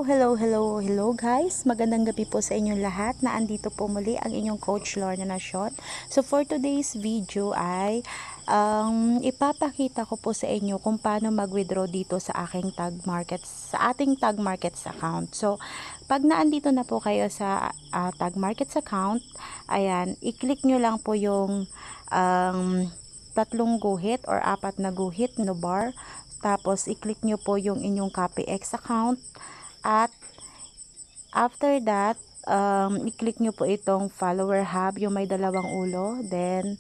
Hello guys. Magandang gabi po sa inyong lahat. Naandito po muli ang inyong Coach Lorna Nashon. So for today's video ay ipapakita ko po sa inyo kung paano mag-withdraw dito sa aking Tag Markets, sa ating Tag Markets account. So pag naandito na po kayo sa Tag Markets account, ayan, i-click nyo lang po yung tatlong guhit or apat na guhit no bar. Tapos i-click nyo po yung inyong CopyX account. At after that, i-click nyo po itong follower hub, yung may dalawang ulo. Then,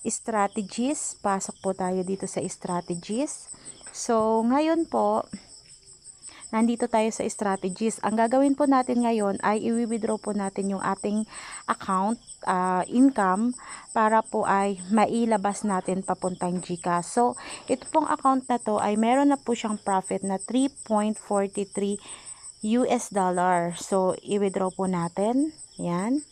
strategies. Pasok po tayo dito sa strategies. So, ngayon po, nandito tayo sa strategies. Ang gagawin po natin ngayon ay i-withdraw po natin yung ating account income para po ay mailabas natin papuntang GCash. So, ito pong account na to ay meron na po siyang profit na 3.43 US dollar. So, i-withdraw po natin. Yan.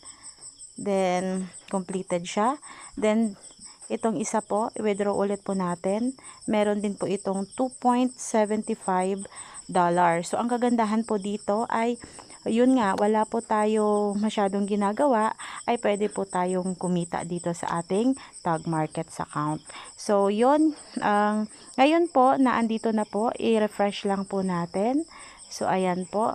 Then, completed siya. Then, itong isa po, i-withdraw ulit po natin. Meron din po itong 2.75 dollar. So, ang kagandahan po dito ay, yun nga, wala po tayo masyadong ginagawa, ay pwede po tayong kumita dito sa ating Tag Markets account. So, yun. Ngayon po, naandito na po, i-refresh lang po natin. So, ayan po,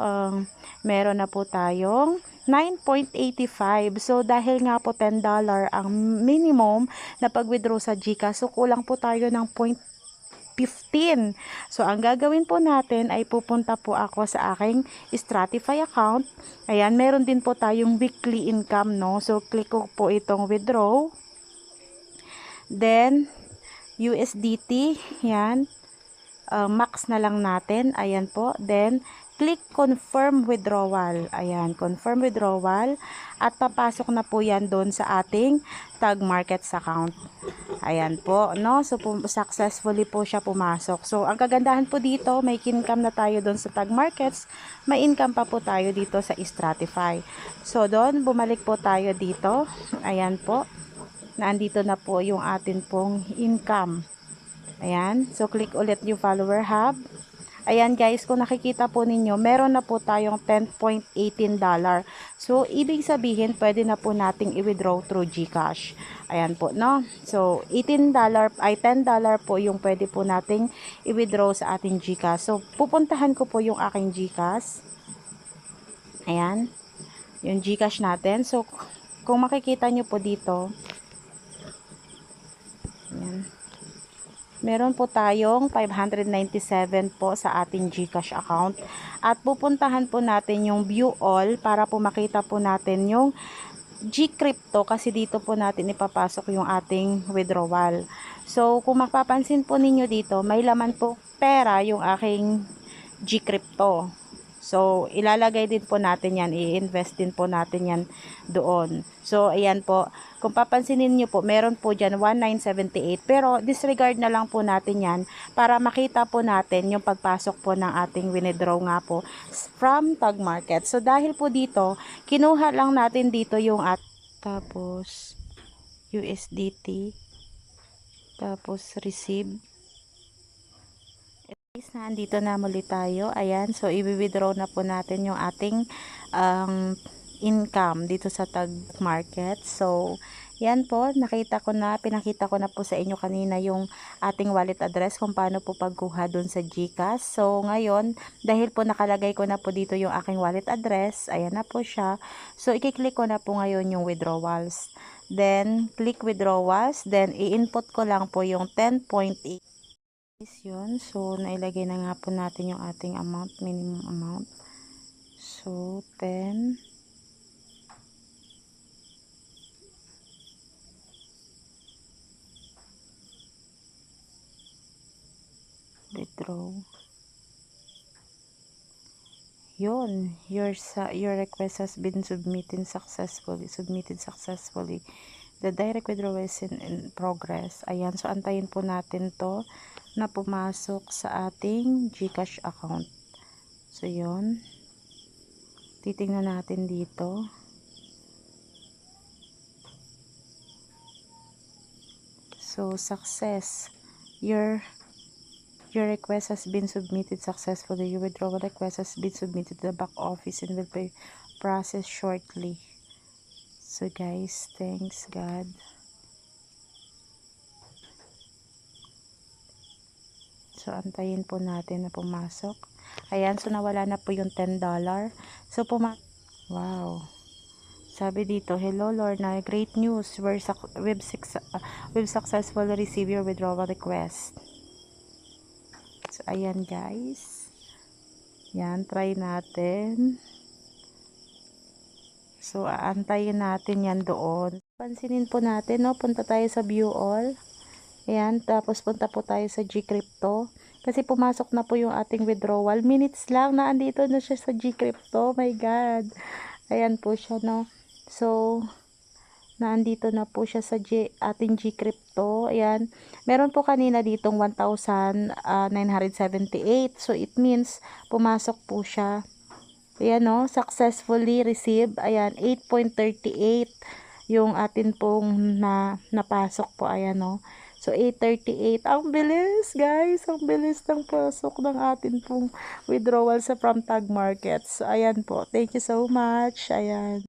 meron na po tayong 9.85. So, dahil nga po $10 ang minimum na pag-withdraw sa GCash, so kulang po tayo ng 0.15. So, ang gagawin po natin ay pupunta po ako sa aking Stratify account. Ayan, meron din po tayong weekly income, no? So, click ko po itong withdraw. Then, USDT, yan. Max na lang natin. Ayan po. Then, click confirm withdrawal. Ayan, confirm withdrawal. At papasok na po yan doon sa ating Tag Markets account. Ayan po, no? So, successfully po siya pumasok. So, ang kagandahan po dito, may income na tayo doon sa Tag Markets. May income pa po tayo dito sa Stratify. So, doon, bumalik po tayo dito. Ayan po. Naandito na po yung atin pong income. Ayan. So, click ulit yung follower hub. Ayan guys, kung nakikita po ninyo, meron na po tayong $10.18. So, ibig sabihin, pwede na po nating i-withdraw through GCash. Ayan po, no? So, $18 ay $10 po yung pwede po nating i-withdraw sa ating GCash. So, pupuntahan ko po yung aking GCash. Ayan. Yung GCash natin. So, kung makikita nyo po dito, ayan. Meron po tayong 597 po sa ating GCash account. At pupuntahan po natin yung view all para po makita po natin yung GCrypto kasi dito po natin ipapasok yung ating withdrawal. So, kung mapapansin po ninyo dito, may laman po pera yung aking GCrypto. So, ilalagay din po natin yan, i-invest din po natin yan doon. So, ayan po. Kung papansinin nyo po, meron po dyan 1978. Pero, disregard na lang po natin yan para makita po natin yung pagpasok po ng ating withdraw nga po from Tag Market. So, dahil po dito, kinuha lang natin dito yung tapos USDT, tapos receive. Nandito na muli tayo. Ayan. So, i-withdraw na po natin yung ating income dito sa Tag Market. So, yan po. Pinakita ko na po sa inyo kanina yung ating wallet address kung paano po pagkuha dun sa GCash. So, ngayon, dahil po nakalagay ko na po dito yung aking wallet address, ayan na po siya. So, i-click ko na po ngayon yung withdrawals. Then, click withdrawals. Then, i-input ko lang po yung 10.8. Yun. So, nailagay na nga po natin yung ating amount, minimum amount. So, 10. Withdraw. Yun. Your request has been submitted successfully. The direct withdrawal is in progress. Ayan. So, antayin po natin to na pumasok sa ating GCash account. So, yun. Titingnan natin dito. So, success. Your Your request has been submitted successfully. Your withdrawal request has been submitted to the back office and will be processed shortly. So guys, thanks God. So antayin po natin na pumasok. Ayan, so nawala na po yung $10. So wow. Sabi dito, hello Lorna, great news. We've successfully received your withdrawal request. So ayan guys. Yan, try natin. So aantayin natin yan doon. Pansinin po natin, no, punta tayo sa view all. Ayan, tapos punta po tayo sa Gcrypto. Kasi pumasok na po yung ating withdrawal. Minutes lang na andito na siya sa Gcrypto. Oh my God. Ayan po siya, no. So, naandito na po siya sa ating Gcrypto. Ayan. Meron po kanina ditong 1,978. So, it means pumasok po siya. Ayan, no. Successfully received. Ayan, 8.38 yung atin pong napasok po. Ayan, no. So, 8.38. Ang bilis, guys. Ang bilis ng pasok ng atin pong withdrawal sa From Tag Markets. So, ayan po. Thank you so much. Ayan.